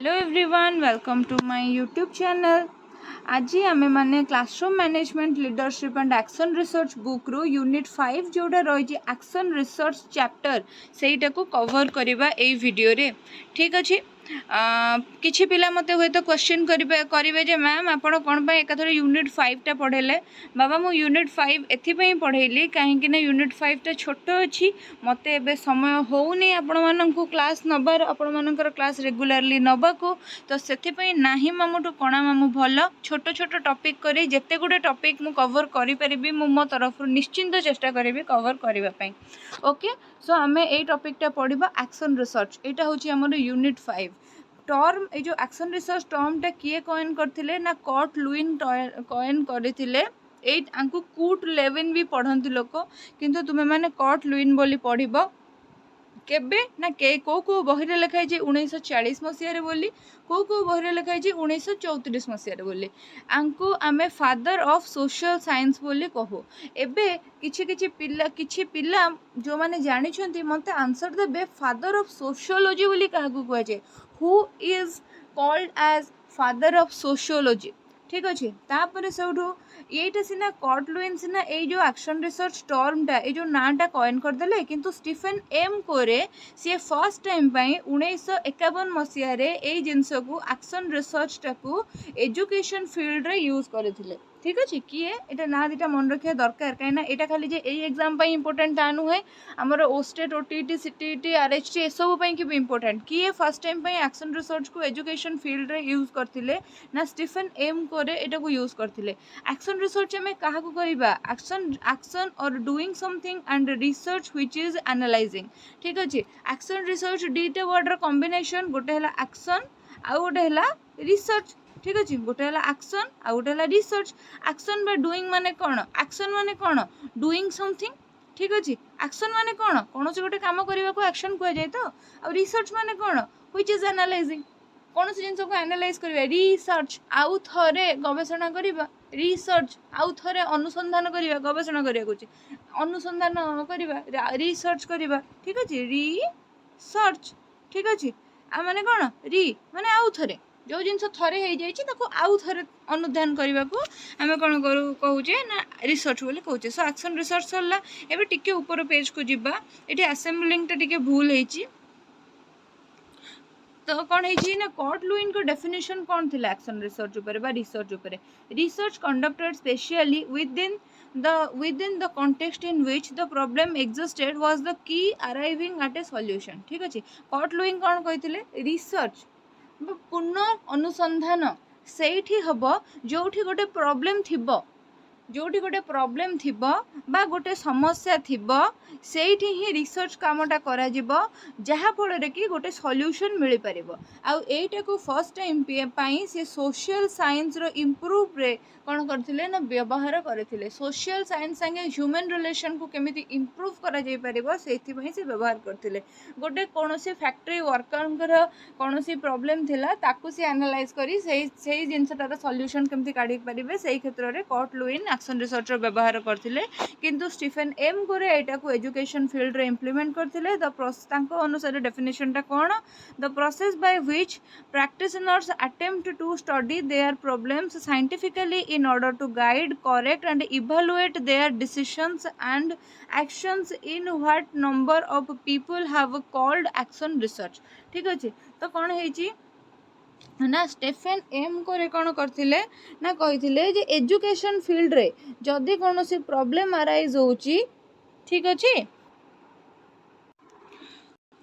Hello everyone, welcome to my YouTube channel. आज आम मैंने classroom management leadership and action research book रू unit 5 जोड़ा रही एक्शन रिसर्च चैप्टर सेटा को कवर करवा ए वीडियो रे। ठीक अच्छे। किछि पिला मते हुए तो क्वेश्चन करिवे जे मैम आपण कोन पय एकाथरे यूनिट 5 टा पढ़ेले। बाबा मु यूनिट 5 एथिपई पढ़ेली कहीं ना यूनिट 5 टा छोट अच्छी मते एबे समय होउनी आपण माननकु क्लास नबार आपण मानकर क्लास रेगुलरली नबाको। तो सेथिपई नाही मामुटु कोणा मामु भल छोट छोट टॉपिक करी जेते गुडे टॉपिक मु कवर करि परिबी मु मो तरफ निश्चिंत चेष्टा करिबी कवर करबा पई। ओके, सो आमे ए टॉपिक टा पढ़िबा एक्शन रिसर्च। एटा होची हमर यूनिट 5 टर्म। ए जो एक्शन रिसर्च टर्म टा किए कॉइन करथिले ना कर्ट लुईन कॉइन करथिले। एट आंकु कूट लेविन भी पढ़ंती लोक, किंतु तुमे माने कर्ट लुईन बोली पढ़िबो केबे ना के को बहिरे लिखाई 1940 मसीह बोली, को बहिरे लिखाई 1934 मसीह बोली। आंकु आमे फादर ऑफ सोशल साइंस बोली कहू। एबे किछि पिला जो माने जानि छंती मते आंसर देबे फादर ऑफ सोशियोलॉजी बोली काहाकू कहै छै, who is called as father of sociology. ठीक अच्छे। तापर सबू ये सीना कर्ट लुईन सीना ये जो एक्शन रिसर्च टर्मटा ये जो नाटा कॉइन करदे, किंतु स्टीफेन एम कोरे सी फर्स्ट टाइम 1951 मसीह ये जिनस को एक्शन रिसर्च टाकू एजुकेशन फील्ड रे यूज करथिले। ठीक अच्छे। किए एटा ना दीटा मन रखा दरकार कहीं एटा खाली जे ए एग्जाम इंपोर्टेंट ता नुहे, आमर ओस्टेट ओटीटी सीटीटी आरएचटी ए सब की भी इंपोर्टेंट। किए फर्स्ट टाइम एक्शन रिसर्च को एजुकेशन फील्ड रे यूज करथिले ना स्टीफेन एम कोरे एटा को यूज करथिले। एक्शन रिसर्च में क्या कहवा एक्शन और doing something and research which is analysing. ठीक अच्छे। एक्शन रिसर्च दीटा वर्ड कॉम्बिनेशन, गोटे है एक्शन आउ गोटे है रिसर्च। ठीक अच्छे। गोटे है एक्शन आउ गोटे है रिसर्च। एक्शन बा डूइंग माने कौन, एक्शन माने कौन डूइंग समथिंग। ठीक अच्छे। एक्शन माने कौन कौन से गोटे काम करने को एक्शन कह जाए। तो आ रिसर्च माने कौन व्हिच इज एनालाइजिंग, कौन से जिनस को एनालाइज करवा। रिसर्च आउ थरे गवेषणा करवा, रिसर्च आउ थरे अनुसंधान करवा, गवेषणा करिया अनुसंधान करवा, रिसर्च करवा। ठीक अच्छे। रिसर्च। ठीक अच्छे। आ माने कौन री माने आउ थरे जो जिनस थरे हो जाए आउ थरे अनुधान करने को आम कौन करूँ कहे ना रिसर्च बोली कहे। सो एक्शन रिसर्च सरला। एबे टिके ऊपर पेज को जीवा। ये असेंबलिंग टिके भूल है। तो कौन है ना कर्ट लुईन को डेफिनेशन कौन थी एक्शन रिसर्च ऊपर बा रिसर्च ऊपर। Research conducted specially within the context in which the problem existed was the key arriving at a solution। ठीक अच्छे। कर्ट लुईन कौन कहते रिसर्च पूर्ण अनुसंधान से हम जो गोटे प्रोब्लेम थिबो, जोटी गोटे प्रोब्लेम थिबो बा गोटे समस्या थिबो सेठी ही रिसर्च कामटा करा जिवो, जहा फल कि गोटे सॉल्यूशन मिल पारिबो। आउ एटा को फर्स्ट टाइम पाई से सोशल साइंस रो इम्प्रूव रे कौन करथिले ना व्यवहार करथिले। सोशल साइंस संगे ह्यूमन रिलेशन को केमिति इम्प्रूव करा जाई पारिबो सेथि पई से व्यवहार करथिले। गोटे कोनोसी फैक्ट्री वर्कर कोनोसी प्रॉब्लम थिला ताकू से एनालाइज करी सेही जिनसटार सॉल्यूशन केमिति काढी पारिबे सेही क्षेत्र रे कर्ट लुईन एक्शन रिसर्च व्यवहार करथिले। किंतु स्टीफेन एम कोरे एटा को एजुकेशन फील्ड रे इंप्लीमेंट करथिले। तांको अनुसार डेफिनेशन टा कोन, the process by which practitioners attempt to study their problems scientifically in order to guide correct and evaluate their decisions and actions in what number of people have called action research. ठीक अच्छे। तो कौन है ना Stephen M कोरे कौन करते ना कही जे एजुकेशन फील्ड रे जदि कौन सी प्रॉब्लम अराइज होची। ठीक अच्छे।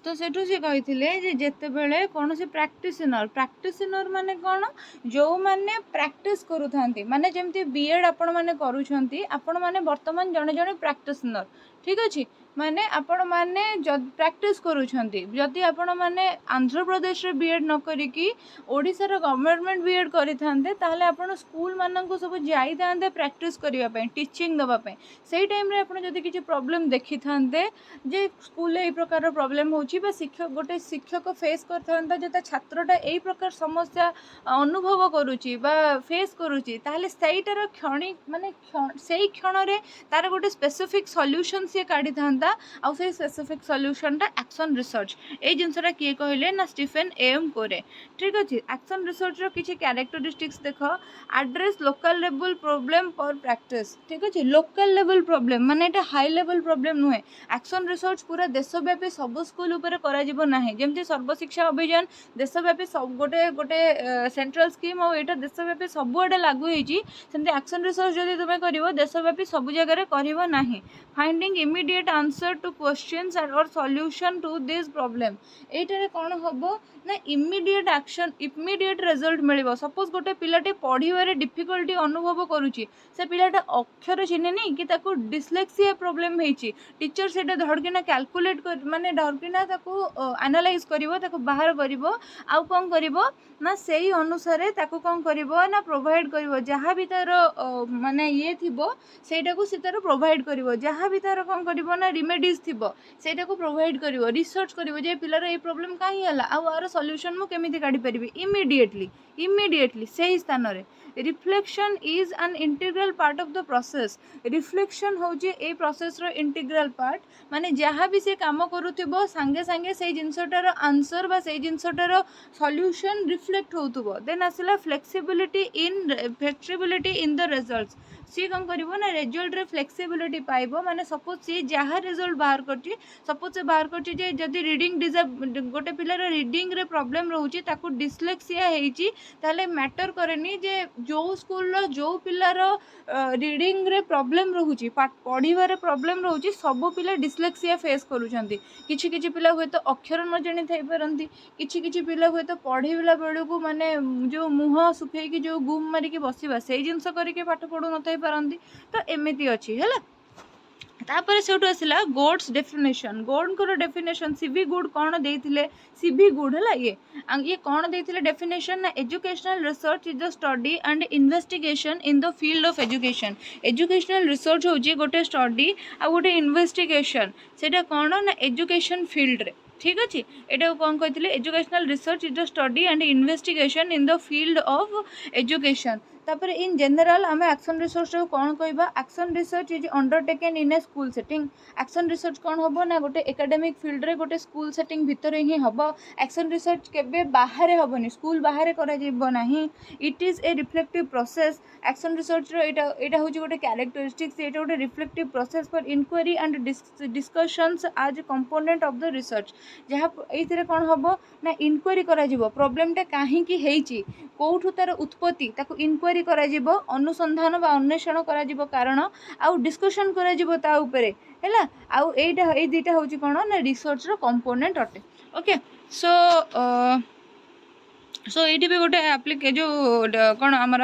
तो सेठू सी कही जेते बेले कौन से प्रैक्टिशनर माने कौन जो माने प्रैक्टिस करूथांती माने जेमती बीएड आपण माने करूछंती आपण माने वर्तमान जने जने प्रैक्टिशनर। ठीक अच्छे। माने आपण माने प्रैक्टिस करूछंती जदि आपण माने आंध्र प्रदेश रे बीएड न करिकी ओडिसा रो गवर्नमेंट बीएड करिथांते ताहले आपण स्कूल माननको सब जाई थांते प्रैक्टिस करिया पई टीचिंग दबा पई। सेही टाइम रे आपण जदि किछि प्रॉब्लम देखि थांते जे स्कूल ए प्रकार प्रॉब्लम होची बा शिक्षक गोटे शिक्षक फेस करथांता जे छात्रटा ए प्रकार समस्या अनुभव करुची बा फेस करुची ताहले सेईटार क्षणिक माने सेई क्षण रे तार गोटे स्पेसिफिक सॉल्यूशन सी काढ़ी था आउ से स्पेसिफिक सॉल्यूशनटा एक्शन रिसर्च ए जिनसटा किए कहले ना स्टीफेन एम कोरे ठीक अच्छे एक्शन रिसर्च रो किछि कैरेक्टरिस्टिक्स देख एड्रेस लोकल लेवल प्रॉब्लम पर प्रैक्टिस ठीक अच्छे लोकल लेवल प्रॉब्लम माने एटा हाई लेवल प्रॉब्लम नुहे एक्शन रिसर्च पूरा देशव्यापी सब स्कूल उपर करा जिवो नाही जेमति सर्वशिक्षा अभियान देशव्यापी सब गोटे गोटे सेंट्रल स्कीम और यहाँ देशव्यापी सबुआडे लागू होती सेमती एक्शन रिसर्च जदि तुम कर देशव्यापी सब जगह कर ना finding immediate answer two questions और सॉल्यूशन टू दिस प्रॉब्लम एटारे कौन हम ना इमिडिएट एक्शन इमिडिएट रिजल्ट मिल सपोज गोटे पिलाटे पढ़ार डिफिकल्टी अनुभव करुच्ची से पिलाटा अक्षर चिन्हनी कि ताको डिस्लेक्सिया प्रॉब्लम होती टीचर से धड़किना कैलकुलेट कर माने धड़किना एनालाइज कर बाहर कर आउ कौन कर ना से अनुसार ताको कौन कर ना प्रोवाइड कर जहाँ भी तार माने ये थी से तार प्रोवाइड कर जहाँ भी तार कौन कर ना रिमेडीज थी से प्रोवाइड कर रिसर्च कर पिलार ये प्रोब्लेम कहीं है आर सॉल्यूशन मु केमिति काढी परिबी इमिडिएटली से स्थान रे reflection is an integral part of the process reflection होची ए प्रोसेस रो इंटीग्रल पार्ट माने जहाँ भी से काम करूथिबो सांगे सांगे से जिनसटार आंसर बा से जिनसटार सॉल्यूशन रिफ्लेक्ट होतुबो देन आसिला फ्लेक्सिबिलिटी इन द रिजल्ट्स सी कौन कर ना रिजल्ट रे फ्लेक्सिबिलिटी पाइबो माने सपोज सी जहाँ रिजल्ट बाहर करची सपोज से बाहर करची जे जदि रीडिंग गोटे पिलार रीडिंग रे प्रॉब्लम रहउची ताकू डिस्लेक्सिया हेची ताले मैटर करेनी जे जो स्कूल रो जो पिलार रीडिंग रे प्रॉब्लम रहउची पढ़िबार प्रॉब्लम रहउची सब पिला डिस्लेक्सिया फेस करूछंती किछि किछि पिला हुए तो अक्षर न जानि थाई परंती किछि किछि पिला हुए तो पढ़िला बेलू माने जो मुह सुखै कि जो गुम मारी के बसिबा से जिंस करके पाठ पढ़ु न थाई परंती तो एमिति अछि हैला तापर सेठू आसला गोड्स डेफिनेशन गोड डेफिनेशन सीवी गुड कौन देथिले सीवी गुड है ये कौन देथिले डेफिनेशन ना educational research is the study and investigation in the field of education educational research होची गोटे स्टडी आ गोटे इन्वेस्टिगेशन सेटा कौन ना एजुकेशन फील्ड रे ठीक अच्छे यहाँ कौन कहते educational research is the study and investigation in the field of education तापर इन जनरल आम एक्शन रिसर्च कौन कहबा action research is undertaken in A school setting action research कौन हम ना गोटे एकेडमिक फील्ड रे गोटे स्कूल सेटिंग भितर ही हम एक्शन रिसर्च केबे बाहर हेबनी स्कूल बाहर करा जिवो नाही it is a reflective process action research रो एटा होची गोटे कैरेक्टरिस्टिक्स एटा गोटे reflective process for inquiry and discussions as component of the research जहाँ ये कौन हम ना इंक्वायरी करा जिवो प्रॉब्लमटा काहींकी हेची कोठू तार उत्पत्ति ताको इंक्वायरी करा जिवो अनुसंधान बा अन्वेषण करा जिवो कारण आउ डिस्कशन करा जिवो ता उपरे हैला आउ एटा ए दुईटा होची कोन ना रिसर्च रो कंपोनेंट अटे ओके सो ये भी गोटे आप्लिके जो कौन आमर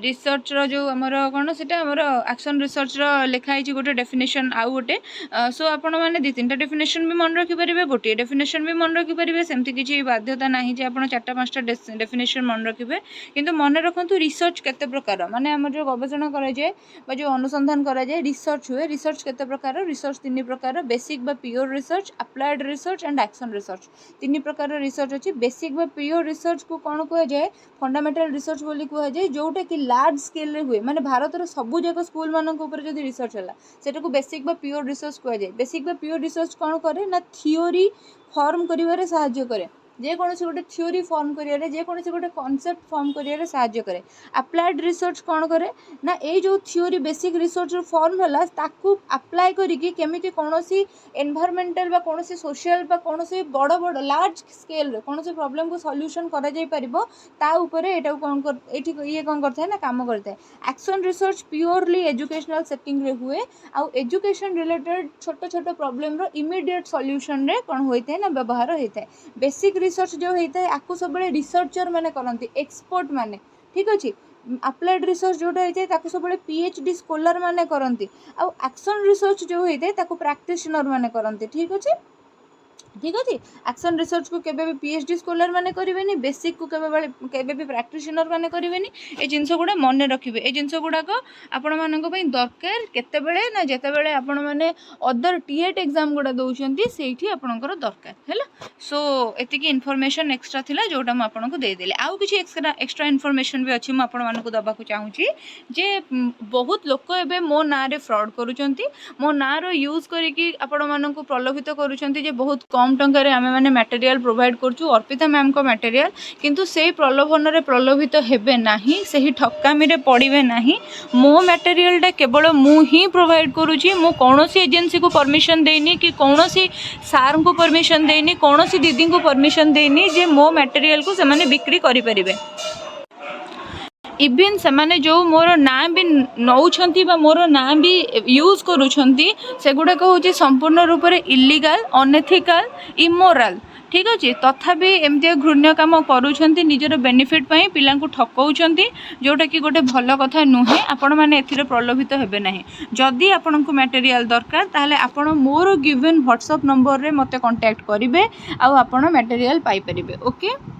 रिसर्च रो जो आमर कौन से आमर एक्शन रिसर्च रो लिखाई गोटे डेफिनेशन आउ गोटे सो आपण मैंने दी तीन डेफिनेशन भी मन रखिपारे गोटे डेफिनेशन भी मन रखिपारे सेमती किसी बाध्यता ना जे आप चार्टा पाँचटा डेफिनेशन मन रखिए किंतु मन रखु रिसर्च केते प्रकार माने आम जो गवेषणा कराए जो अनुसंधान कराए रिसर्च हुए रिसर्च केते प्रकार रिसर्च तीन प्रकार बेसिक बा pure research applied research and action research तीन प्रकार रिसर्च अच्छी बेसिक बा प्योर रिसर्च को कौन कह जाए फंडामेंटल रिसर्च बोली कह जाए जोटा कि लार्ज स्केल रे हुए माने भारत सबू जाक स्कूल मानक ऊपर जदि रिसर्च है सेटा को बेसिक बा प्योर रिसर्च कह जाए बेसिक बा प्योर रिसर्च कौन करे ना थियोरी फॉर्म करिवारे सहाय्य करे जेकोसी गोटे थियोरी फॉर्म करिवारे जेकोसी गोटे कॉन्सेप्ट फॉर्म करिवारे सहाय्य करे अप्लाइड रिसर्च कौन करे ना ये जो थियोरी बेसिक रिसर्च फॉर्म है ताकू अप्लाई करिकी केमिति कोनोसी एनवायरमेंटल बा कोनोसी सोशल बा कोनोसी बड़ बड़ लार्ज स्केल रे कोनोसी प्रॉब्लम को सॉल्यूशन करा जाय परिबो ता ऊपर एटा कौन कर एठी ये कौन करता है ना काम करता है action research purely educational setting रे हुए आउ एजुकेशन रिलेटेड छोट छोट प्रॉब्लम रो इमीडिएट सॉल्यूशन रे कौन होता है ना व्यवहार होता है बेसिक रिसर्च जो होता है आपको सब रिसर्चर माने करती एक्सपर्ट माने ठीक अच्छे अप्लाइड रिसर्च जोटा होता है सब पीएचडी स्कॉलर माने करती आउ एक्शन रिसर्च जो होता है प्रैक्टिशनर माने करती ठीक अच्छे ठीक अच्छे। एक्शन रिसर्च को केबे भी पीएचडी स्कॉलर माने करेंगे, बेसिक को केबे भी प्रैक्टिशनर माने करेंगे। ये जिनस गुड़ा मन रखिए, ये जिनस गुड़ाक आपण मानक दरकार केतेबेले ना जेतेबेले आपण माने अदर टीएट एग्जाम गुड़ा दौरान से आपणकर दरकार है। सो एतिक इनफॉरमेशन एक्स्ट्रा थिला जोटा मु आपनको देदेली। आउ किछि एक्स्ट्रा इनफॉरमेशन भी अच्छी मुझे आपको दबाक चाहूँगी जे बहुत लोक एबे मो ना रे फ्रॉड करूछंती, मो ना रो यूज करिकि आपण माननको प्रलोभित करूछंती जे बहुत कम टंकार आम मैंने मटेरियल प्रोवाइड करूँ अर्पिता मैम को मटेरियल, किंतु से प्रलोभन रे प्रलोभित हेबे नाही, सही ठकामी रे पड़िबे नाही। मो मटेरियलटा केवल मु ही प्रोवाइड करूची, मु कौनसी एजेंसी को परमिशन देनी कि कौनसी सार को परमिशन देनी, कौनसी दीदी को परमिशन देनी जे मो मटेरियल को से माने बिक्री करि परिबे। इवन से माने जो मोर ना भी नौछंती बा मोर ना भी यूज करूछंती से गुड़ाक हूँ संपूर्ण रूप से इलीगल, अनएथिकल, इमोराल। ठीक अच्छे। तथापि एमती घृण्य कम करूछंती निजर बेनिफिट पाई पिला ठकौछंती, जोटा कि गोटे भल कथा नुहे। आपण मैंने एथिरे प्रलोभित हेबे नाही। जदि आपन को मटेरियल दरकार ताहले आपण मोर गिवन व्हाट्सएप नंबर रे मते कांटेक्ट करिवे आ आपण मटेरियल पाई परिबे। ओके।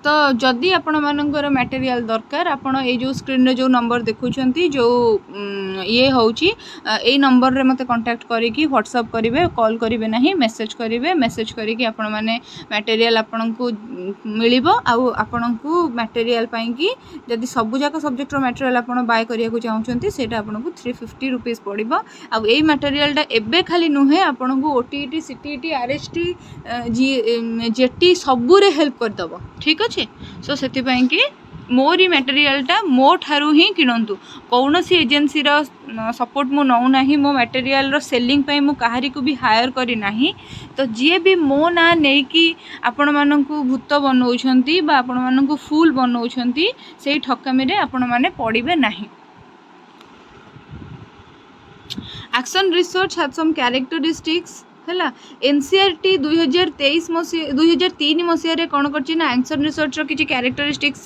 तो जदि आपण मानकर मटेरियल दरकार आपण ये जो स्क्रीन रे जो नंबर देखुछंती जो ये होची ए नंबर रे मते कांटेक्ट करिकि व्हाट्सएप करिवे, कॉल करिवे नाही, मेसेज करिवे। मेसेज करिकि आपण माने मटेरियल आपण को मिलिबो। आउ आपण को मटेरियल पई कि जदि सब जाक सब्जेक्ट रो मटेरियल आपण बाय करिया को चाहउछंती सेटा आपण को 350 रुपीस पड़िबो। आउ एई मटेरियल टा एबे खाली नुहे, आपण को ओटीईटी, सीटीईटी, आरएसटी, जेटी सबु रे हेल्प कर दबो। ठीक अच्छे। सो से कि मोरी मटेरियलटा मो ठारू ही किणतु, कौन सी एजेंसी रो सपोर्ट मु नौ नाही, मो मटेरियल रो सेलिंग पे मु काहारी को भी हायर करी नाही। तो जी भी मो ना नहीं कि आपण मानकु भूत बनौछंती बा आपण मानकु फूल बनौछंती, सेही ठकामी रे आपण माने पड़िबे नाही। Action research have some characteristics है। एनसीईआरटी 2003 मसीह कौन कर एक्शन रिसर्च किसी कैरेक्टरिस्टिक्स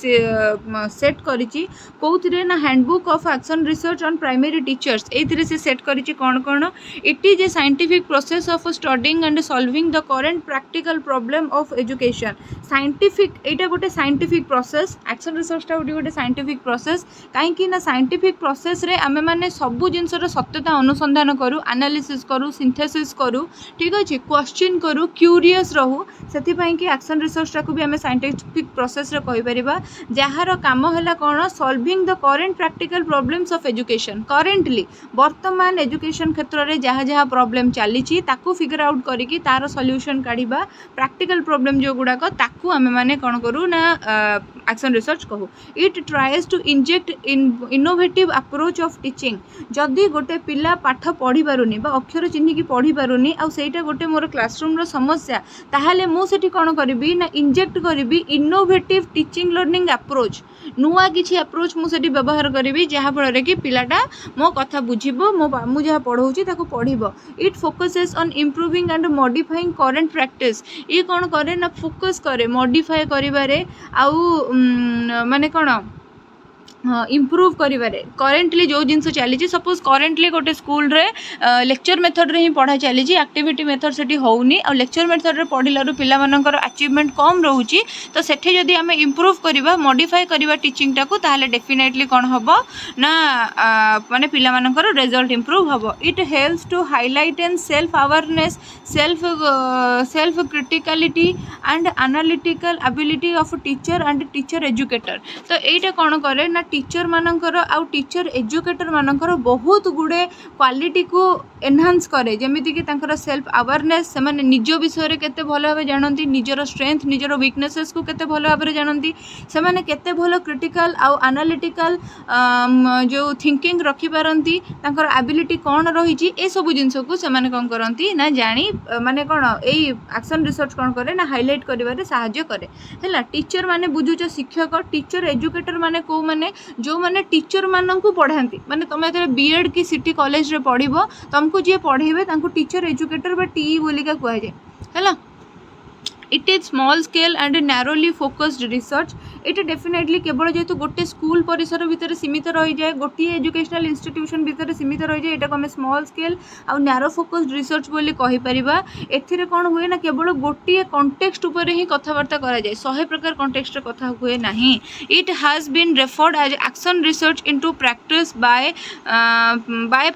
सेट करी कौन ना handbook of action research on primary teachers ये से सेट करी कौन कौन it is a scientific process of studying and solving the current practical problem of education. Scientific एटा गोटे साइंटिफिक प्रोसेस, एक्शन रिसर्चटा गोटे साइंटिफिक प्रोसेस। कहीं ना साइंटिफिक प्रोसेस रे आमे माने सबु जिनसर सत्यता अनुसंधान करूँ, एनालिसिस करूँ, सिंथेसिस करूँ। ठीक अच्छे। क्वेश्चन करूँ, क्यूरियस रहू। से कि एक्शन रिसर्चटा को भी आम साइंटिफिक प्रोसेस रे कहि परिबा। जार काम है कौन solving the current practical problems of education. Currently वर्तमान एजुकेशन क्षेत्र में जहाँ जहाँ प्रॉब्लम चली फिगर आउट करिकी तार सॉल्यूशन काढ़ा। प्रैक्टिकल प्रॉब्लम जो गुड़ाक ताकू आमे माने कौन करूँ ना एक्शन रिसर्च कहू। It tries to inject innovative approach of teaching. जदि गोटे पिला पाठ पढ़ी पारुनी बा अक्षर चिन्हिकी पढ़ी पारुनी आ सेटा गोटे मोर क्लासरूम रो समस्या, ताहले मु सेठी कोन करबी ना इंजेक्ट करबी इनोवेटिव टीचिंग लर्निंग अप्रोच। नुआ किछि अप्रोच मु सेठी व्यवहार करबी जहाँ फल कि पिलाटा मो कथा बुझिबो, मु जहाँ पढ़ाऊँगी ताको पढ़िबो। It focuses on improving and modifying current practice. ये कौन करे ना फोकस करे मॉडिफाई करिबारे आउ माने कौन इम्प्रूव करिबारे। करेंटली जो जिनस चली सपोज करेंटली गोटे स्कूल रे लेक्चर मेथड रे ही पढ़ा चली, एक्टिविटी मेथड सेठी होउनी और लेक्चर मेथड रे पढ़िलारु पिला मानकर अचीवमेंट कम रहउची। तो सेठी जदि आमे इम्प्रूव करिबा, मॉडिफाई करिबा टीचिंग टाको, ताहले डेफिनेटली कोन हबो ना माने पिला मानकर रिजल्ट इम्प्रूव हबो। It helps to highlight and self awareness, self criticality and analytical ability of teacher and teacher educator. तो एटा कोन करे ना टीचर मानकर आउ टीचर एजुकेटर मानकर बहुत गुड़े क्वालिटी को एनहांस करे। जमीती कि तांकर सेल्फ अवेयरनेस, से माने निज विषय केते भल भाव जानती, निजर स्ट्रेंथ निजर वीकनेसेस को केते भल भाव जानती, से माने केते भल क्रिटिकल आउ एनालिटिकल जो थिंकिंग रखी पारंती, तांकर एबिलिटी कौन रही ए सब जिनस को से माने कौन करंती ना जानी माने कौन एई एक्शन रिसर्च कौन करे ना हाइलाइट करिवारे सहायता करे। हैला टीचर माने बुझुच शिक्षक, टीचर एजुकेटर माने को माने जो माने टीचर माननकु पढ़ाती, माने तुम जो बीएड की सिटी कॉलेज रे पढ़िबो तुमको जी पढ़ेबे तांको टीचर एजुकेटर बा टी बोलिका कहै जे। हैला it is small scale and narrowly focused research ये डेफिनेटली केवल जेहेतु गोटे स्कूल परिसर भितर सीमित रही जाए गोटे एजुकेशनल इंस्टीट्यूशन भितर सीमित रही जाए यहाँ आम स्मॉल स्केल आउ नैरो फोकस्ड रिसर्च बोली कहीपर एथिरे कौन हुए ना केवल गोटे कंटेक्स्ट उपर ही कथबार्ता करा जाए 100 प्रकार कंटेक्स्ट कथा हुए ना it has been referred as action research into practice by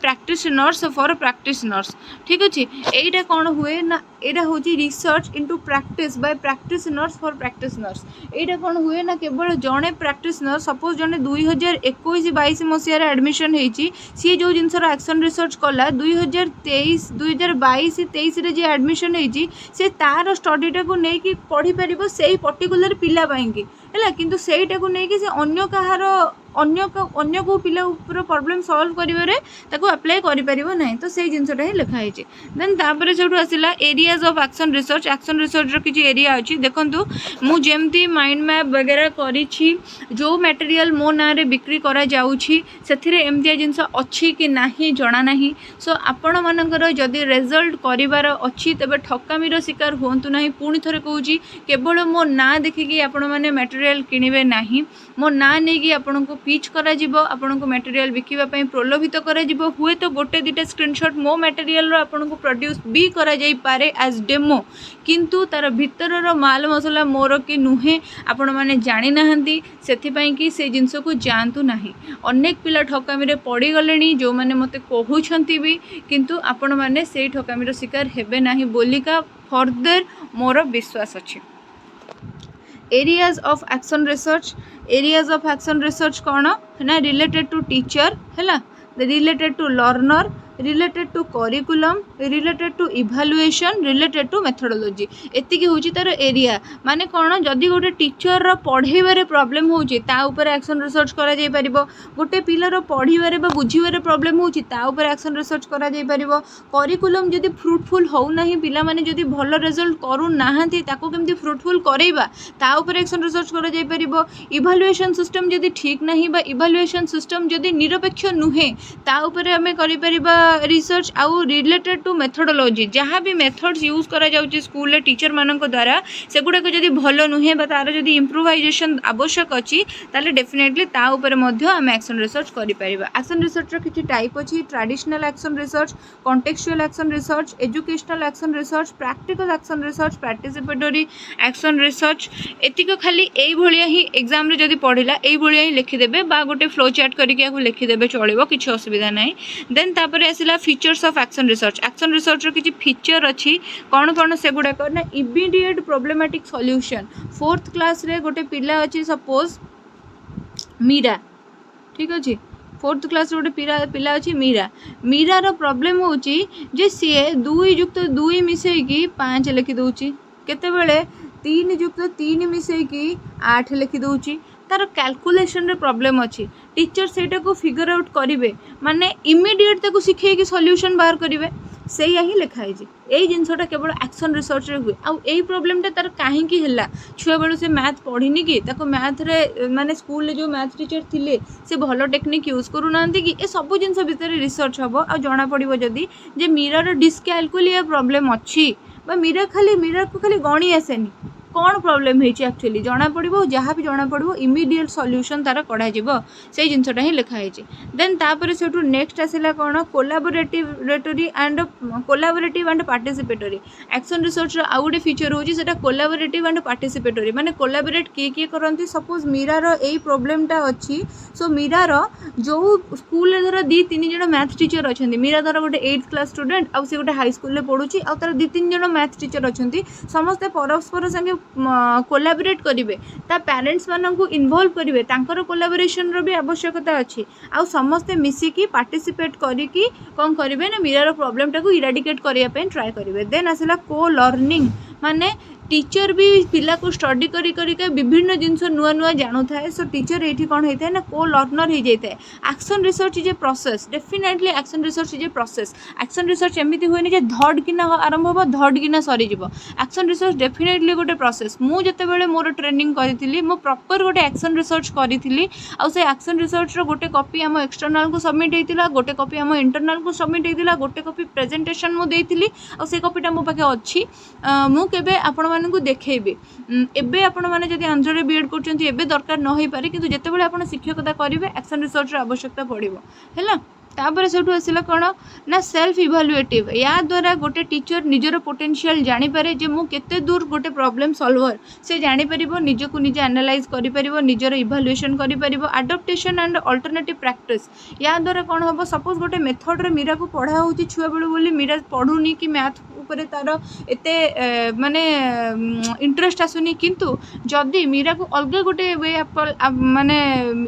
practitioners for practitioners ठीक अच्छे यहीटा कौन हुए ना यहाँ हूँ research into practice by practitioners for practitioners यहाँ कौन हुए ना केवल जड़े प्रैक्टिशनर सपोज जड़े 2021-22 मसीह एडमिशन होती सी जो जिनसर एक्शन रिसर्च कला 2022-23 जी एडमिशन होती सी तार स्टडीटा को लेकिन पढ़ी पार से पर्टिकुलर पिला है किंतु सेटा को लेकिन से अन्य कहार अन्य को पिला ऊपर प्रॉब्लम सॉल्व करिवरे ताको अप्लाई करि परिबो नहीं तो सेही जिनसटा ही लिखा है देन तापर सेठू आसिला एरियाज ऑफ एक्शन रिसर्च रो किछि एरिया अछि देखंतु मु जेमती माइंड मैप वगैरह करिछि जो मटेरियल मो ना रे बिक्री करा जाउछि सेथिरे एमतिया जिंस अछि कि नाही जणा नाही सो आपण मानकर जदि रिजल्ट करिवार अछि तबे ठकामीर शिकार होंतु नाही पुणी थरे कहूछि केवल मो ना देखिकी आपण माने मटेरियल किनिबे नाही मो ना नेकी आपण को पिच करा जिवो आपण को मटेरियल बिकिबा पई प्रलोभित करा जिवो हुए तो गोटे दिटा स्क्रीनशॉट मो मटेरियल रो आपण को प्रोड्यूस भी करा जाई पारे एज डेमो किंतु तार भीतर रो माल मसला मोर कि नुहे आपण माने जानि नाहंती सेथि पई कि से जिंस को जानतु नाही अनेक पिला ठकामी रे पड़ी गलेनी जो माने मते कहउछंती भी किंतु आपण माने सेही ठकामी रो शिकार हेबे नाही बोलिका फर्दर मोर विश्वास अछि एरियाज ऑफ एक्शन रिसर्च कौन ना रिलेटेड टू टीचर है related to learner related to curriculum related to evaluation related to methodology एतिकी होची तार एरिया माने कौन जदि गोटे टीचर रो पढ़ेबारे प्रॉब्लम होची ता ऊपर एक्शन रिसर्च करा जाई परिबो गोटे पिलर पढ़ीबारे बा बुझीबारे प्रॉब्लम होची ता ऊपर एक्शन रिसर्च करा जाई परिबो करिकुलम जदि फ्रूटफुल हो नाही पिला माने जदि भलो रिजल्ट करू नाहंती ताको केमती फ्रूटफुल करेबा ता ऊपर एक्शन रिसर्च करा जाई परिबो इभालुएशन सिस्टम जदि ठीक नाही बा इभालुएशन सिस्टम जदि निरपेक्ष नुहे ता ऊपर हमें करि परिबा रिसर्च आउ रिलेटेड टू मेथोडोलॉजी जहाँ भी मेथड्स यूज करा जाउची स्कूल टीचर मानक द्वारा सेगुड़ाक जदि भलो नुहे बा तार जदि इम्प्रूवाइजेशन आवश्यक अच्छी ताले डेफिनेटली ता ऊपर मध्य आम एक्शन रिसर्च करि परिबा एक्शन रिसर्च रो किछि टाइप अछि traditional action research contextual action research educational action research practical action research participatory action research एतिक खाली एई भलिया ही एग्जाम रे जदि पढ़िला एई भलिया ही लिखि देबे बा गोटे फ्लो चार्ट करिके आकु लिखि देबे चलिबो किछि असुविधा नाही देन तापर आसिला फीचर्स ऑफ एक्शन रिसर्च रो किछि फीचर अछि कोन कोन से गुडा कर ना immediate problematic solution 4th class रे गोटे पिला अछि सपोज मीरा ठीक अछि 4th क्लास गोटे पिला अछि मीरा रो प्रॉब्लम होछि जे सी 2+2 मिसई की 5 लिखि दोछि केते बेले 3+3 मिसई की 8 लिखि दोछि तार कैलकुलेशन रे प्रॉब्लम अच्छी टीचर सेटा को फिगर आउट करेंगे माने इमीडिएट ताको सिखे कि सॉल्यूशन बाहर करेंगे से ही लिखा है यही जिनसटा केवल एक्शन रिसर्च रे हुए आउ यही प्रॉब्लमटा तार कहीं है छुआ बेलू से मैथ पढ़ीनी कि ताको मैथ रे माने स्कूल जो मैथ टीचर थिले से भलो टेक्निक यूज करूना कि ए सब जिनस भितर रिसर्च हम आ जना पड़ो जदि जे मीरार डिस्कैलकुलिया प्रॉब्लम अच्छी मीरा को खाली गणी आसेनी कौन प्रॉब्लम होती एक्चुअली जना पड़ो जहाँ भी जना पड़ो इमीडिएट सॉल्यूशन तार कढ़ा से जिनसटा ही लिखाई देन तापर से नेक्स्ट आसला कौन collaborative and participatory action research आउ गोटे फीचर होची कोलाबोरेटिव एंड पार्टिसिपेटरी माने कोलाबोरेट किए करती सपोज मीरार यही प्रोब्लेमटा अच्छी सो मीरार जो स्कूल धर 2-3 जन मैथ टीचर अच्छा मीरा धर गोटे 8th क्लास स्टूडेंट आउ से गोटे हाई स्कूल पढ़ुची आउ तार 2-3 जन मैथ टीचर अच्छा समस्ते परस्पर संगे कोलाबोरेट करेंगे ता पेरेंट्स मानू इनवॉल्व करेंगे तांकर कोलाबोरेशन रो भी आवश्यकता अच्छी आउ समस्ते मिसिकी पार्टिसिपेट करिकी कौन करेंगे ना मीरार प्रॉब्लम टाको इराडिकेट करने ट्राए करेंगे देन आसला को लर्निंग माने टीचर भी पिला को स्टडी करी विभिन्न जिनस नुआ नुआ जानू थाए सो टीचर ये कौन होता है ना को लर्नर हो जाए action research is a process definitely action research is a process action research एमती हुए जे धड़ किना आरंभ हम धड़ किना सरीज एक्शन रिसर्च डेफिनेटली गोटे प्रोसेस मुझे जितेबाला मोर ट्रेनिंग करी मो प्रॉपर गोटे एक्शन रिसर्च करी आउ से एक्शन रिसर्च रो गोटे कॉपी आम एक्सटर्नल को सबमिट होता गोटे कॉपी आम इंटरनल को सबमिट होता गोटे कॉपी प्रेजेंटेशन मुझे आउ से कॉपीटा मो पाखे अच्छी मु केबे आपण मानकु देखैबे एबे आपण माने जदि आंध्र रे बीएड करचंती एबे दरकार न होई पारे किंतु जेतेबेले आपण शिक्षकता करिवे एक्शन रिसर्च र आवश्यकता पड़िबो हैला। तापर सेठू आसिला कौन ना सेल्फ इभालुएटिव या द्वारा गोटे टीचर निजर पोटेंशियल जानी पारे जे मु केते दूर गोटे प्रॉब्लम सॉल्वर से जानी परिबो निजको निजे एनालाइज करि परिबो निजर इभालुएशन करि परिबो एडप्टेशन एंड अल्टरनेटिव प्रैक्टिस या द्वारा कौन हम सपोज गोटे मेथड रे मीरा को पढ़ा होची छुआ बेलू बोली मीरा पढ़ुनी कि मैथ उपरे तार एते माने इंटरेस्ट आसुनी किंतु जदि मीरा को अलग गोटे वे माने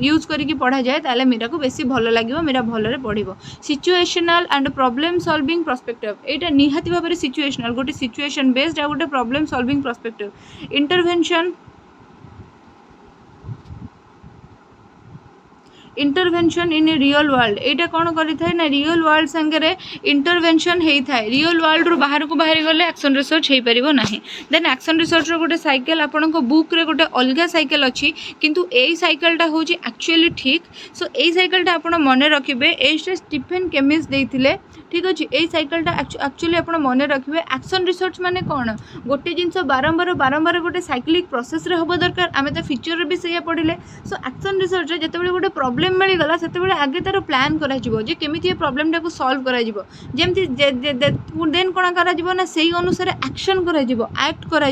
यूज करिकी पढ़ा जाए ताले मीरा को बेसी भल लागिवो मीरा भलरे पढ़िबो। Situational and problem solving perspective एटा निहाती भाबरे सिचुएशनल गोटे सिचुएशन बेस्ड आ गोटे problem solving perspective intervention in real world एटा कौन करिथाय ना रियल वर्ल्ड संगे इंटरवेंशन होता है रियल वर्ल्ड रू बाहर को बाहर गले एक्शन रिसर्च हो पारिबो नाही। देन एक्शन रिसर्च रो गोटे साइकिल आपन को बुक रे गोटे अलग साइकिल अच्छी किंतु एई साइकिलटा होची एक्चुअली ठीक सो एई साइकिलटा आपन मन रखिबे एटा स्टीफेन केमिस देइथिले ठीक अच्छे यही साइकिलटा एक्चुअली आप मन रखिए एक्शन रिसर्च माने कौन गोटे जिनस बारंबार बारंबार गोटे साइक्लिक प्रोसेस रे हबो दरकार आमे तो फ्यूचर रे भी से पढ़िले सो एक्शन रिसर्च रे जते बेले गोटे प्रॉब्लम मिलगला से आगे तार प्लान करा जे केमिति प्रॉब्लम टाको सॉल्व करा जेमति देन कोन करा ना सेही अनुसार एक्शन करा एक्ट करा